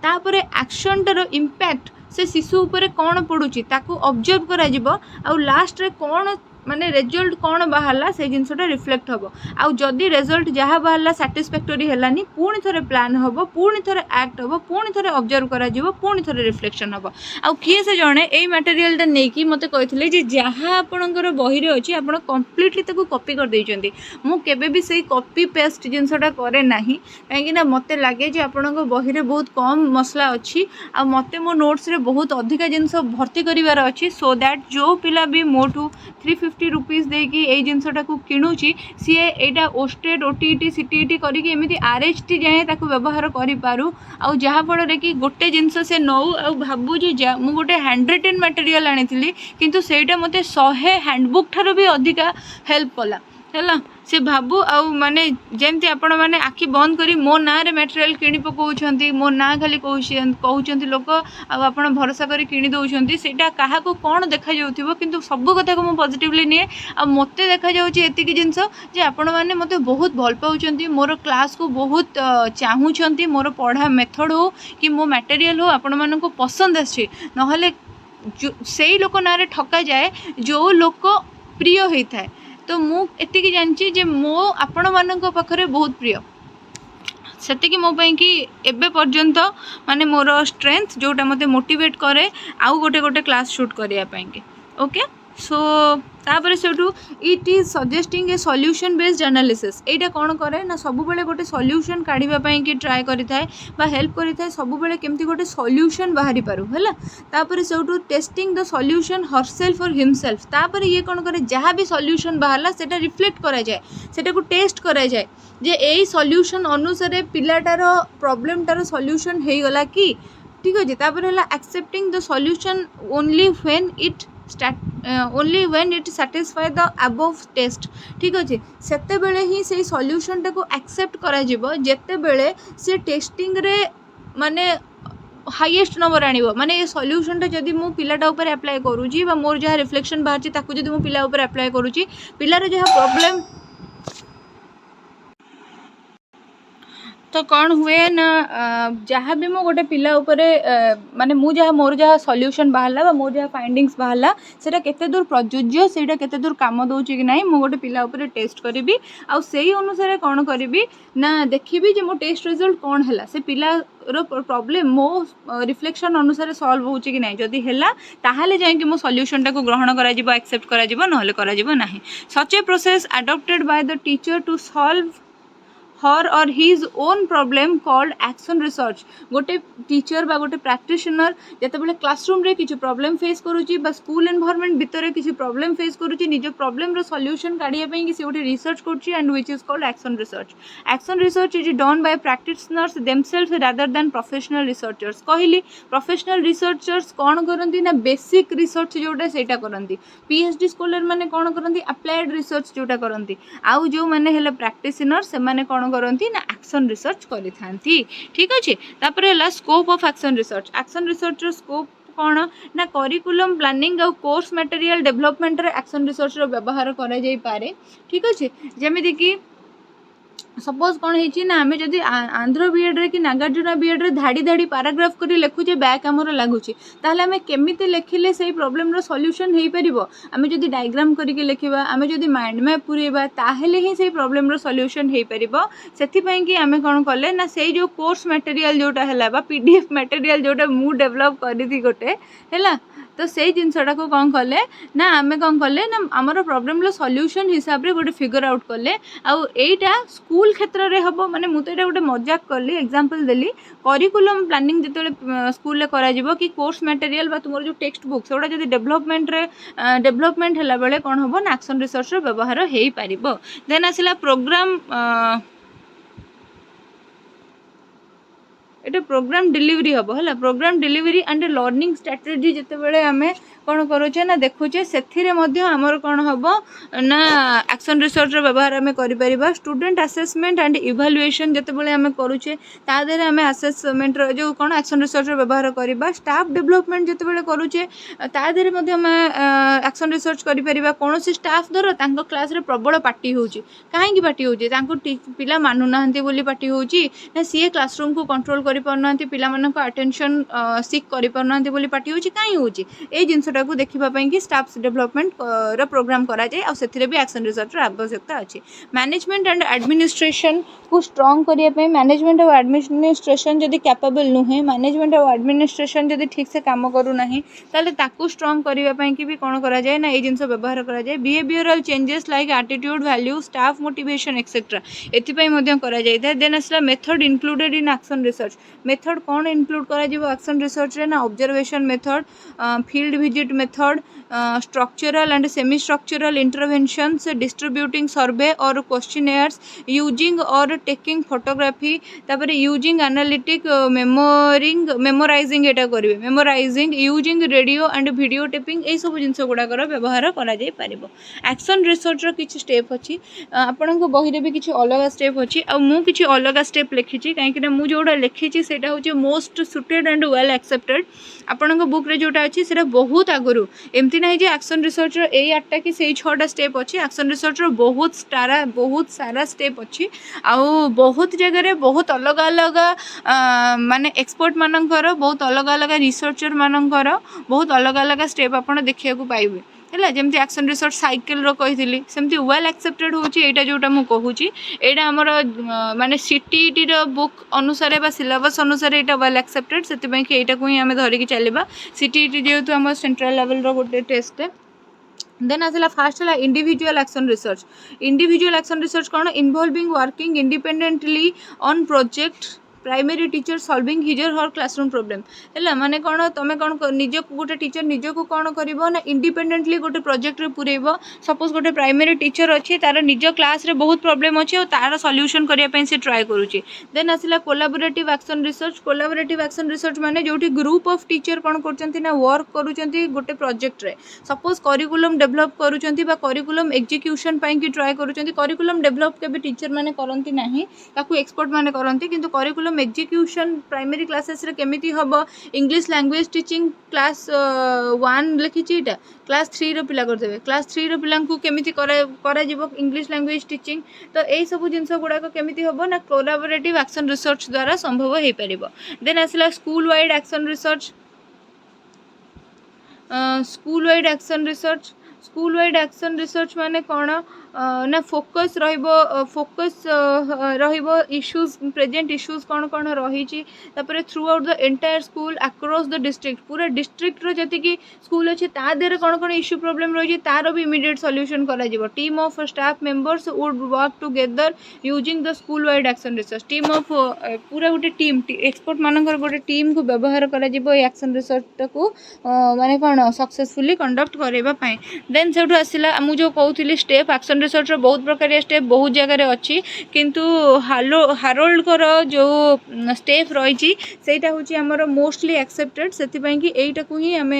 तापरे एक्शन टार इम्पैक्ट से शिशु उपरे कौन पड़ुची ताको ऑब्जर्व करा आ लास्ट रे कौन माने रिजल्ट कौन बाहरला से जिनसटा रिफ्लेक्ट हम आउ जदि रिजल्ट जहाँ बाहरला सैटिस्फैक्टरी हेलानी पुणी थरे प्लान हम पुणी थरे एक्ट हम पुणी थरे ऑब्जर्व करा पुणी थरे रिफ्लेक्शन हम आउ किए से जणे एई मटेरियलटा नेकी मते कहिथिले जे जहाँ आपणकर बही रे अछि आपण कंप्लीटली ताको कॉपी कर दैचंती मु केबे भी सेही कॉपी पेस्ट जिनसटा करे नाही काहेकि ना मते लागे जे आपणक बही रे बहुत कम मसला अछि आ मते मो नोट्स रे बहुत अधिका जिनस भर्ती करिवार अछि सो दैट जो पिला भी मोठू 350 रुपीज देकी ए जिनसटा को किणुची सी एटा ओस्टेट ओटीटी सीटीटी करके एमती आरएचटी जाए ताको व्यवहार करि पारु आ जहाँ फल कि गोटे जिनस से नौ आ भाबु जे मु गोटे हैंड रिटन मटेरियल आनी किंतु सेटा मते 100 हैंडबुक ठारो भी अधिका हेल्प कला है से भाबु आ माने जेमती आपण माने आखि बंद करी मो ना रे मटेरियल किणी पकाउछंती मो ना खाली कहउछंती लोक आपण भरोसा करी किणी दउछंती सेटा काहा को कोन देखा जाउथिबो किंतु सब कथा को मो पॉजिटिवली निए आ मते देखा जाउची एतिकी जिंस जे आपण माने मते बहुत भल पाउछंती मोर क्लास को बहुत चाहूछंती मोर पढ़ा मेथड हो कि मो मटेरियल हो आपण मानको को पसंद आछि नहले सेही लोक ना रे ठका जाए जो लोक प्रिय होता है तो मु एतिकी जानची जे मो आपण मानक पाखरे बहुत प्रिय सेतिकी मो पई कि एबे पर्यंत माने मोर स्ट्रेंथ जोटा मते मोटिवेट करे आउ गोटे गोटे क्लास शूट करिया पई के ओके सो तापर Sethu it is suggesting A solution based analysis एटा कौन करे ना सब बेले गोटे सॉल्यूशन काढ़िबा पई कि ट्राई करिथाय बा हेल्प करिथाय सब बेले केमती गोटे सॉल्यूशन बाहरी पारु हैला तापर Sethu testing the solution herself और हिमसेल्फ तापर ये कौन करे जहाँ भी सॉल्यूशन बाहरला सेटा रिफ्लेक्ट करा जाए सेटा को टेस्ट करा जाए जे एई सॉल्यूशन अनुसार पिलाटार प्रॉब्लम टार सॉल्यूशन हे गला कि ठीक अछि तापर हला accepting the solution only when it satisfy the above test ठीक अच्छे सेते बेले ही से सॉल्यूशन टाको एक्सेप्ट करा जिवो जेते बेले से टेस्टिंग रे माने हाईएस्ट नंबर आनिबो माने ये सॉल्यूशन टा जदि मु पिलाटा ऊपर अप्लाई करूची बा मोर जहाँ रिफ्लेक्शन बाहर ताकू जदि मु पिला ऊपर अप्लाई करूची पिलार जहाँ प्रॉब्लम तो कौन हुए ना जहाँ भी मो गोटे पिला उपरे माने मु जहाँ मोर जहाँ सॉल्यूशन बाहरला बा मोर जहाँ फाइंडिंग्स बाहरला सेटा केते दूर प्रयोज्य सेटा केते दूर काम दउची कि नाही मु गोटे पिला उपरे टेस्ट करिवि आ सेही अनुसार कौन करिवि ना देखिबि जे मो टेस्ट रिजल्ट कौन हला से पिला रो प्रॉब्लम मो रिफ्लेक्शन अनुसार सॉल्व होची कि नाही जदि हेला ताहाले जाय कि मो सॉल्यूशन टाको ग्रहण करा जिवो एक्सेप्ट करा जिवो नहले करा जिवो नाही such a process adopted by the teacher to solve her or his own problem called action research गोटे टीचर बा गोटे प्रैक्टिशनर जते बेले क्लासरूम रे किछि प्रॉब्लम फेस करूची बा स्कूल एनवायरनमेंट भितर किछि प्रॉब्लम फेस करूची निज प्रॉब्लम रो सॉल्यूशन काढिया पई कि से गोटे रिसर्च करूची and which is called action research is done by practitioners themselves rather than professional researchers कहली प्रोफेशनल रिसर्चर्स कोन करंती ना बेसिक रिसर्च जोटा सेटा करंती पीएचडी स्कॉलर माने कोन करंती अप्लाइड रिसर्च जोटा करंती आउ जो माने हेले प्रैक्टिशनर से माने कोन कौन करती ना एक्शन रिसर्च करी थांती। ठीक अच्छे तापर है scope of action research. Action research scope कौन ना करिकुलम प्लानिंग और कोर्स मटेरियल डेवलपमेंट रे एक्शन रिसर्च रो व्यवहार करा जाई पारे। ठीक अच्छे जमी कि सपोज कौन है ना आम जदि आंध्र बीएड्रे कि नागार्जुना बीएड्रे धाड़ी धाड़ी पाराग्राफ कर लिखुचे बैक आमर लगुच ताहले आम केमी लिखिले से प्रोब्लेम सॉल्यूशन हो पार। आम जदि डायग्राम करके लिखा आम जदि माइंड मैप पुरेबा ताहले ही से प्रोब्लेम सॉल्यूशन हो पार। से कि आम कौन कले ना से जो कोर्स मटेरियल जोटा है पीडीएफ मटेरियल जोटा मु डेवलप करी गोटे है तो से जिनसटा को कौन कले ना आम कौन कले ना आमर प्रोब्लेम सॉल्यूशन हिसाब से गोटे फिगर आउट कले आईटा स्कूल क्षेत्र में हम माने मुझे तो गोटे मजाक कली एग्जांपल देली करिकुलम प्लानिंग जो स्कूल करा कि कोर्स मटेरियल बा तुम जो टेक्स्ट बुक से जब डेवलपमेंट है बेले कौन हम ना एक्शन रिसर्च व्यवहार हो पार। देन आसला प्रोग्राम एटा प्रोग्राम डिलीवरी हम है programme delivery and learning strategy जिते बड़े आम कौन करुचे ना देखुचे से आमर कौन हम ना एक्शन रिसर्च व्यवहार आम कर स्टूडेंट असेसमेंट एंड इवैल्यूएशन जिते बड़े आम करुचे तादेह आम असेसमेंट जो कौन एक्शन रिसर्च व्यवहार करवा स्टाफ डेवलपमेंट जिते बड़े करुचे तादेह आम एक्शन रिसर्च कर कौन स्टाफ धर क्लास रे प्रबल पार्टी होची कहीं पार्टी होची पिला मानुना पार्टी होची ना सी क्लासरूम को कंट्रोल कर पारना पिला मानक अटेंशन सिक कर पारना पार्टी होची कहीं होची ए जिनसटा को देखापी कि स्टाफ डेवलपमेंट प्रोग्राम कराए और से भी एक्शन रिसर्च आवश्यकता अच्छी। मैनेजमेंट एंड एडमिनिस्ट्रेशन को स्ट्रॉन्ग करने मैनेजमेंट और एडमिनिस्ट्रेशन जदि कैपेबल नुहे मैनेजमेंट और एडमिनिस्ट्रेशन जदि ठीक से काम करूना ताले ताकू स्ट्रॉन्ग करने की भी कौन करा जाए ना ये जिनस व्यवहार करा जाए। Behavioural changes like attitude value staff motivation etcetera एथिपाई करा जाए। देन आसला method included in action research method कौन इंक्लूड करा एक्शन रिसर्च रे ना observation method field visit method structural and semi structural interventions distributing survey or questionnaires using or taking photography तापर using analytic memorising एटा करेंगे memorising using radio and video taping ये सब जिन गुड़ाकर व्यवहार करा जाई परिबो। एक्शन रिसर्च रो किछि स्टेप अछि आपन को बही रे भी किछि अलग स्टेप अछि आ मु किछि अलग स्टेप लिखिछि काहे कि मु जोडा लिखिछि सेटा होछि most suited and well accepted आपन को बुक रे जोटा अछि सेटा बहुत आगरु एमती नहीं जे एक्शन रिसर्च रो ए 8टा कि से 6टा स्टेप अछि एक्शन रिसर्च रो बहुत सारा स्टेप अछि आ बहुत जगह रे बहुत अलग अलग माने एक्सपर्ट मानकर बहुत अलग अलग रिसर्चर मानकर बहुत अलग अलग स्टेप आपन देखिया को पाइबे है जमी एक्शन रिसर्च साइकिल रो कही सेमती वेल एक्सेप्टेड होटा जोटा मुझे कहूँ यहाँ आमर माने सीटीईटी रो बुक अनुसार बा सिलेबस अनुसार यहाँ वेल एक्सेप्टेड से यहाँ ही आम धरिकी चलवा सीटीईटी जेहेतु आम सेंट्रल लेवल रो गोटे टेस्ट। देन आसला फास्ट है individual action research. Individual action research कौन involving working independently on project primary teacher solving his or her classroom problem है माने कौन तुम कौन निज गोटे टीचर निज को कौन कर ना इंडिपेंडेंटली गोटे प्रोजेक्ट रे पुरेब सपोज गोटे प्राइमरी टीचर अच्छे तार निज क्लास रे बहुत प्रॉब्लम अच्छे और तार सॉल्यूशन करने से ट्राए करुच्ची। देन आसला collaborative action research. Collaborative action research माने जोटी ग्रुप ऑफ टीचर कौन कर वर्क करुँच गोटे प्रोजेक्ट रे सपोज करिकुलम डेवलप करुँच करिकुलम एग्जीक्यूशन की ट्राए करुँच करिकुलम डेवलप के टीचर माने करती ना एक्सपर्ट माने करती किंतु करिकुलम एग्जीक्यूशन प्राइमरी क्लासेस रे केमिति हबो इंग्लिश लैंग्वेज टीचिंग क्लास 1 लिखिछि एटा क्लास 3 रो पिला करदेबे क्लास 3 रो पिला को केमिति करा जिवो इंग्लिश लैंग्वेज टीचिंग तो एई सब जिंस गुडा को केमिति हबो ना कोलैबोरेटिव एक्शन रिसर्च द्वारा संभव हे परिबो। देन आसला school wide action research. School wide action research school wide action research माने कौन ना फोकस रहिबो इश्यूज प्रेजेंट इश्यूज कौन कौन रही through out the entire school across the district पूरा डिस्ट्रिक्ट रो जति की स्कूल अच्छे तादेर कौन कौन इश्यू प्रॉब्लम रही तार भी इमीडिएट सॉल्यूशन करा जिवो। Team of staff members would work together using the school wide action research. Team of पूरा गोटे टीम एक्सपर्ट मानकर गोटे टीम को व्यवहार करा जिवो एक्शन रिसर्च को माने कौन सक्सेसफुली कंडक्ट करबा पई। देन सेठू आसिला मु जो कहूली स्टेप एक्शन एक्शन रिसर्च बहुत प्रकार स्टेप बहुत जगह अच्छी किंतु हारोल्डकर जो स्टेप रही सेटा हूँ आमर मोस्टली एक्सेप्टेड से कि एटा को ही आम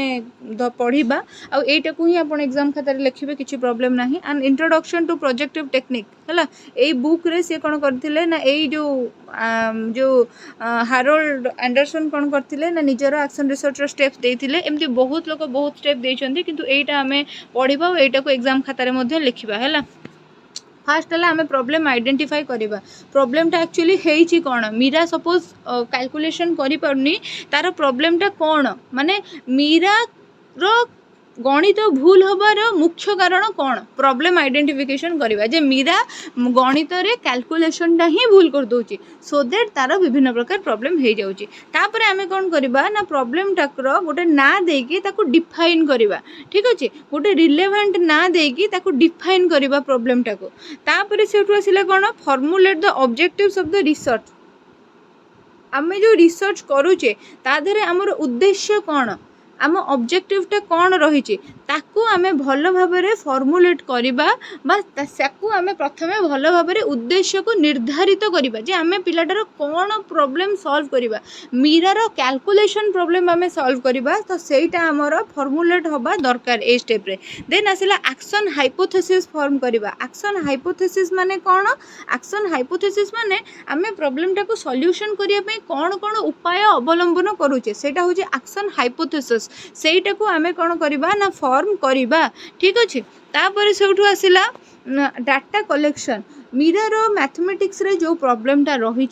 पढ़ा आईटा को ही आप एग्जाम खातार लिखे किसी प्रॉब्लम ना and introduction to projective technique है यही बुक रे सी कौन करते ना यही जो हारोल्ड एंडरसन कौन करते ना निजर एक्शन रिसर्च स्टेप्स देते एमती बहुत लोग बहुत स्टेप देते किंतु एटा आम पढ़ा और एटा को एग्जाम खातार लिखा है। फास्ट है आम प्रॉब्लम आइडेंटिफाई करवा प्रॉब्लमटा एक्चुअली है कौन मीरा सपोज कैलकुलेशन करि पारुनी तार प्रॉब्लमटा कौन माने मीरा रो गणित भूल हबार मुख्य कारण कौन प्रॉब्लम आइडेंटिफिकेशन करवा जे मीरा गणित रे कैलकुलेशनटा ही भूल कर दउची सो दैट तार विभिन्न प्रकार प्रॉब्लम हो जाउची तापर आमे कौन करवा ना प्रॉब्लम टाकर गोटे ना देकी ताको डिफाइन करवा ठीक अच्छे गोटे रिलेवेंट ना देकी ताको डिफाइन करवा प्रॉब्लम टाको तापर सेठु आसिला कौन formulate the objectives of the research आमे जो रिसर्च करूचे ता देहरे हमर उद्देश्य कौन आम ऑब्जेक्टिवटा कौन रही ताकू आमे भल भाव में फॉर्मुलेट करवा आमे प्रथमे भल भाव में उद्देश्य को निर्धारित करवा जे आमे पिलाटार कौन प्रॉब्लम सॉल्व करवा मीरार कैलकुलेशन प्रॉब्लम आमे सॉल्व करवा तो सेटा आमर फॉर्मुलेट हवा दरकार ए स्टेप रे देन आसिला एक्शन हाइपोथेसिस फॉर्म करवा एक्शन हाइपोथेसिस माने कौन एक्शन हाइपोथेसिस माने आमे प्रॉब्लमटा को सॉल्यूशन करिया पे कौन कौन उपाय अवलंबन करूचे सेटा होचे एक्शन हाइपोथेसिस सेटा को आमे कौन करवा ना फॉर्म करवा ठीक अच्छे तापर से आसिला डाटा कलेक्शन मीरार मैथमेटिक्स रे जो प्रॉब्लमटा रही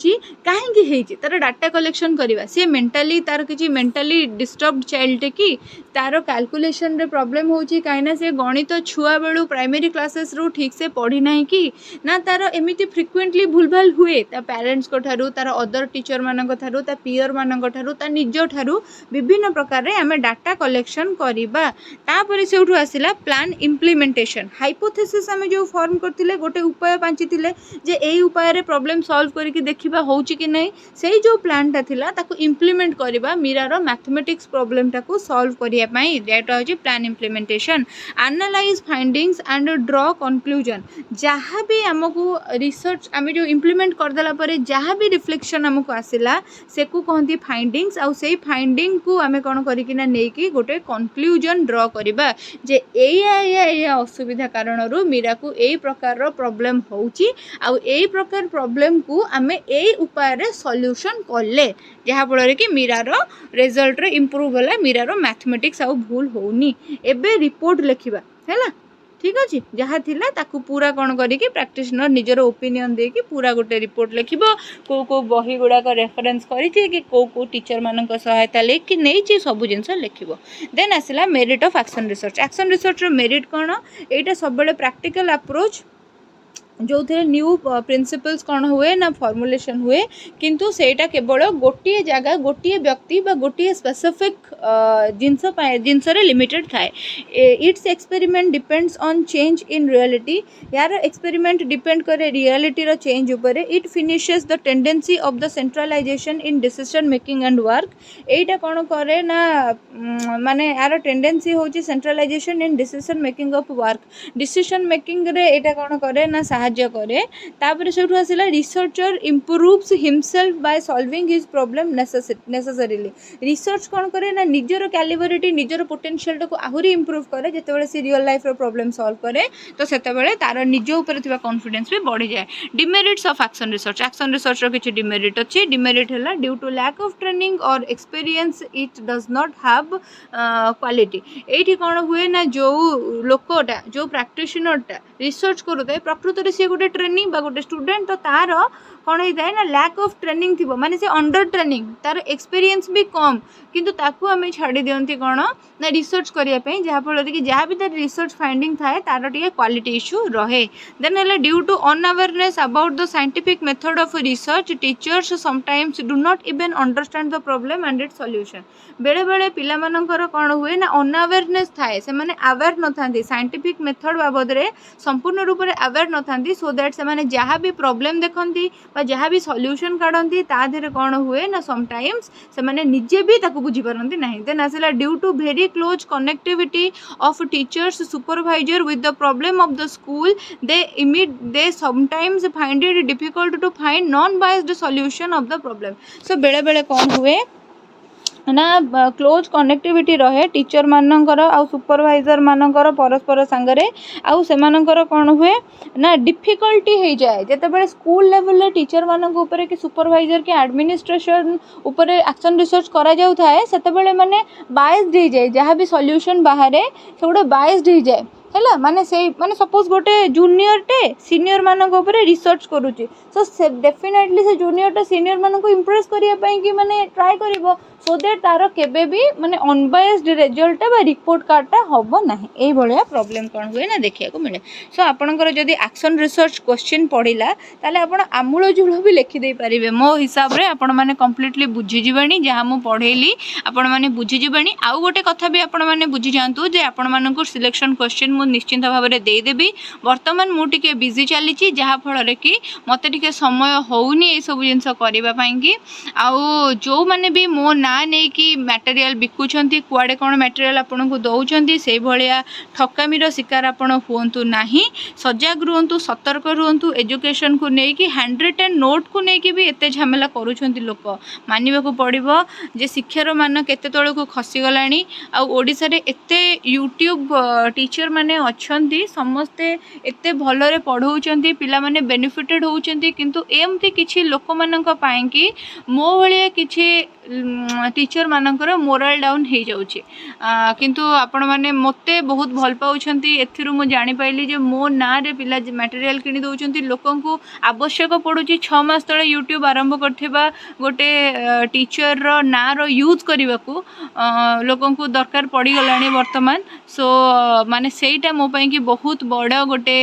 कहीं तार डाटा कलेक्शन करवा सी मेंटली तार किसी मेंटली डिस्टर्ब चाइल्ड कि तार कैलकुलेशन रे प्रॉब्लम होची कहीं से गणित छुआ बेलू प्राइमरी क्लासेस रू ठीक से पढ़ी ना कि ना तार एमती फ्रिक्वेंटली भूलभाल हुए ता पेरेंट्स को ठारू तार अदर टीचर मानक ठारू ता पीयर मानक ठारू ता निज ठारू विभिन्न प्रकार रे आमे डाटा कलेक्शन करवा तापर सेउठु आसिला प्लान इम्प्लीमेंटेशन हाइपोथेसिस आमे जो फॉर्म करथिले गोटे उपाय पांची जे एई उपाय रे प्रॉब्लम सॉल्व करके देखिबा होउची कि नहीं सेही जो प्लानटा थिला ताको इम्प्लीमेंट करबा मीरार मैथमेटिक्स प्रॉब्लमटा को सॉल्व करिया पई दैट होची plan implementation analyse findings and draw conclusion जहाँ भी हमको रिसर्च आम जो इम्प्लीमेंट करदेला परे जहाँ भी रिफ्लेक्शन हमको आसिला से को कहती फाइंडिंग्स आउ से फाइंडिंग को आम कौन करिकिना नेकी गोटे कंक्लूजन ड्रॉ करबा जे एया असुविधा कारणरू मीरा को एई प्रकार प्रॉब्लम होउची आउ एई प्रकार प्रॉब्लम को आमे एई उपाय रे सॉल्यूशन करले जहाँ फल कि मीरार रिजल्ट रे इंप्रूव होला मीरार मैथमेटिक्स आउ भूल होउनी एबे रिपोर्ट लिखिबा हैला ठीक अच्छे जहाँ थिला ताकू पूरा कौन करके प्रैक्टिशनर निजर ओपिनियन देकी पूरा गोटे रिपोर्ट लिखिबो को बही गुड़ाक रेफरेंस करिछि कि को टीचर मानक सहायता लेकि नहीं सब जिनस लिखिबो देन आसिला मेरिट ऑफ एक्शन रिसर्च रो मेरिट कौन एटा सब बेले प्रैक्टिकल अप्रोच जो थे न्यू प्रिंसिपल्स कौन हुए ना फॉर्मुलेशन हुए किंतु सेटा केवल गोटे जगह गोटे व्यक्ति बा गोटे स्पेसिफिक जिनस लिमिटेड थाए it's experiment depends on change in reality यार एक्सपेरिमेंट डिपेंड करे रियलिटी रो चेंज ऊपर it finishes the tendency of the centralization in decision making and work एटा कौन करे ना माने यार टेंडेंसी होची centralization in decision making of work decision making रे एटा कौन करे ना करे तापर से आसिला researcher improves himself by solving his problem necessarily research कौन करे ना निजर कैलिबरिटी निजर पोटेंशियल को आहुरी इम्प्रूव करे जेतेबेले सी रियल लाइफ रो प्रॉब्लम सॉल्व करे तो सेतेबेले तार निज ऊपर थिबा कॉन्फिडेंस भी बढ़ी जाए डिमेरिट्स ऑफ एक्शन रिसर्च रो किछि डिमेरिट अछि डिमेरिट हला due to lack of training और experience it does not have quality एठी कौन हुए ना जो लोकटा जो प्रैक्टिशनरटा रिसर्च करूଥାଏ प्रकृत सी गोटे ट्रेनिंग बा गोटे स्टूडेंट तो तार कौन होता है ना लैक ऑफ ट्रेनिंग थी माने से अंडर ट्रेनिंग तार एक्सपीरियंस भी कम किंतु ताकू आम छाड़ी दियंती कौन ना रिसर्च करने जहाँफल कि जहाँ भी तार रिसर्च फाइंडिंग थाए तार टे क्वालिटी इश्यू रहे देन है due to unawareness about the scientific method of research teachers sometimes do not even understand the problem and its solution बेले बेले पिला मानकर कौन हुए ना अनअवेयरनेस थाए से माने अवेयर न था साइंटिफिक मेथड बाबद रे संपूर्ण रूप से अवेयर न था करती सो दैट से जहाँ भी प्रॉब्लम देखती जहाँ भी सॉल्यूशन काढ़ती ता देहरे कौन हुए ना समटाइम्स से निजे भी ताको बुझी पारती ना। देन आसला due to very close connectivity of teachers supervisor with the problem of the school they sometimes find it difficult to find non biased solution of the problem। so बेले बेले कौन हुए ना क्लोज कनेक्टिविटी रहे teacher मानकर आउ supervisor मानकर परस्पर सांगरे आउ सेमानकर कौन हुए ना डिफिकल्टी हो जाए जिते स्कूल लेवल टीचर मानक ऊपर कि सुपरवाइजर कि एडमिनिस्ट्रेशन ऊपर एक्शन रिसर्च करा जाउ थाए सेते माने बायस्ड हो जाए जहाँ भी सॉल्यूशन बाहर से गोटे बायस्ड हो जाए है माने से माने सपोज गोटे जूनियर टे सीनियर मानक ऊपर रिसर्च करुच्ची सो डेफिनेटली से जूनियर टे सीनियर मानक इम्प्रेस करने कि माने ट्राए करिवो सो दैट तार केबे भी माने अनबायस्ड रिजल्ट बा रिपोर्ट कार्डटा हबो नाही। एई भलिया प्रॉब्लम कोन हुए ना देखिया को मिले। सो आपनकर जदी एक्शन रिसर्च क्वेश्चन पड़िला ताले आपण आमूल जुल भी लिखि दे परिबे मो हिसाब रे आपण माने कंप्लीटली बुझी जिबानी जहा मु पढेली आपण माने बुझी जिबानी। आउ गोटे कथा भी आपण माने बुझी जानतु जे आपण मानकु सिलेक्शन क्वेश्चन मु निश्चिंत भाव रे दे देबी। वर्तमान मु टिके बिजी चली छि जहा फल रे कि मते टिके समय होउनी ए सब जिंस करबा पई कि आउ जो माने भी मो ना नहीं कि मटेरियल बिकुचंती कुआडे कौन मटेरियल आपन को दउचंती से भलिया ठकामीर शिकार आपन हुंतु नाही। सजग रुहंतु सतर्क रुहंतु एजुकेशन को नहीं कि हैंड रिटन नोट को नहीं कि भी एते झमेला करूछंती लोक मानिबा को पड़िबो जे शिक्षार मान केते तळ को खसी गलानी। आ ओडिसा रे एते यूट्यूब टीचर माने अछंती समस्ते एते भलरे पढौचंती पिला माने बेनिफिटेड होउचंती किंतु एमती किछि लोक मानक पाए कि मो भलिया किछि टीचर मानकर मोराल डाउन हो जाउछि किंतु आपण माने मते बहुत भल पाउछंती। एथिरु मु जानि पाइली जे मो ना रे पिला मटेरियल किनि दउछंती लोकन को आवश्यक पडुछि 6 मास तळे यूट्यूब आरंभ करथिबा गोटे टीचर रो ना रो यूज करबा को लोकन को दरकार पड़ी गलानी वर्तमान। सो माने सेटा मो पई कि बहुत बड़ गोटे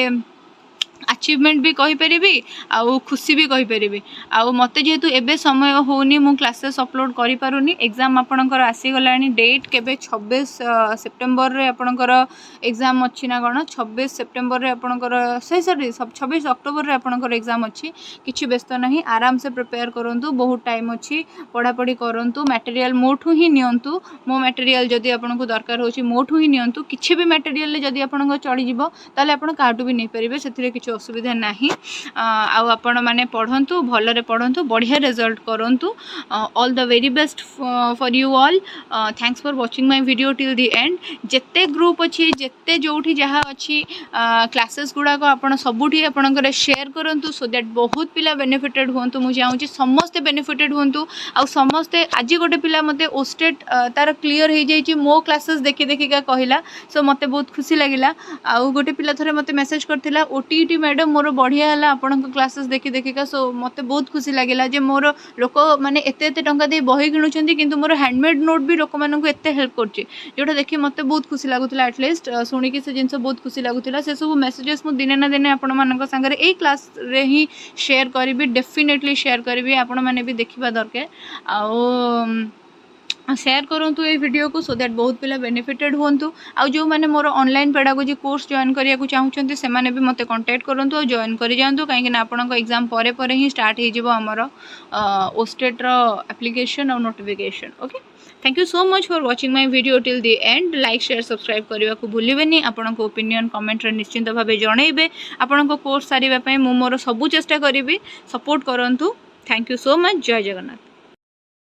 अचीवमेंट भी कहि परिबी आउ खुशी भी कहि परिबी। आउ मते जेहेतु एबे समय होनी मु क्लासेस अपलोड करि पारुनी एग्जाम आपणकर आसी गलानी डेट केबे 26 सेप्टेम्बर रे आपणकर एग्जाम अछि ना गण 26 सेप्टेम्बर रे आपणकर सही सॉरी 26 अक्टोबर रे आपणकर एग्जाम अछि किछि व्यस्त नहीं आराम से प्रिपेयर करंतु बहुत टाइम अछि पढ़ा पढ़ी करंतु मटेरियल मोठू ही नियंतु मो मटेरियल जदी आपनको दरकार होछि मोठू ही नियंतु किछि भी मटेरियल जदी आपनको चली जिवो ताले आपण काटू भी नै परिबे सेथिरे किछि असुविधा नहीं। आउ आपण माने पढ़ंतु भलरे पढ़ंतु बढ़िया रिजल्ट करंतु। All the very best for you all. Thanks for watching my video till the end. जेते ग्रुप अछि जेते जोठी जहा अछि क्लासेस गुडा को आपण सबुठी आपणकर शेयर करंतु सो दैट बहुत पिला बेनिफिटेड होंतु मु चाहूची समस्त बेनिफिटेड होंतु। आउ समस्त आज गोटे पिला मते ओस्टेट तार क्लियर हो जाइछि मो क्लासेस देखि देखि का कहिला सो मते बहुत खुशी लागिला। आउ गोटे पिला थरे मते मेसेज करथिला ओटीटी मैडम मोर बढ़िया है आपण क्लासेस देखि देखिका सो मते बहुत खुशी लगिला जे मोर लोक माने एते एते टंका दे बही किणुचंती किंतु मोर हैंडमेड नोट भी लोक मानन को एते हेल्प करछि जोटा देखि मते बहुत खुशी लागुतला। एटलीस्ट सुनी कि से जिंस बहुत खुशी लागुतला। से सब मेसेजेस मु दिने ना दिने आपण मानन संगे ए क्लास रे ही शेयर करबी डेफिनेटली शेयर करबी आपण माने भी देखिबा दरकार आ शेयर करूँ ये वीडियो को सो दैट बहुत पिला बेनिफिटेड होंतु। आउ जो मैंने मोर ऑनलाइन पेडागोजी कोर्स जॉइन करिया को चाहूचंती से माने भी मते कांटेक्ट करंतु और जॉइन करि जांतु काहे कि आपन को एग्जाम परे परे ही स्टार्ट हे जिवो हमर ओस्टेट रो एप्लीकेशन और notification. Okay thank you so much for watching my video till the end. Like share subscribe करबा को भूलिबेनी। आपन को ओपिनियन कमेंट रे निश्चिंत भाबे जणैबे। आपन को कोर्स सारिबा पई मु मोर सबु चेष्टा करिबी सपोर्ट करंतु। Thank you so much. जय जगन्नाथ।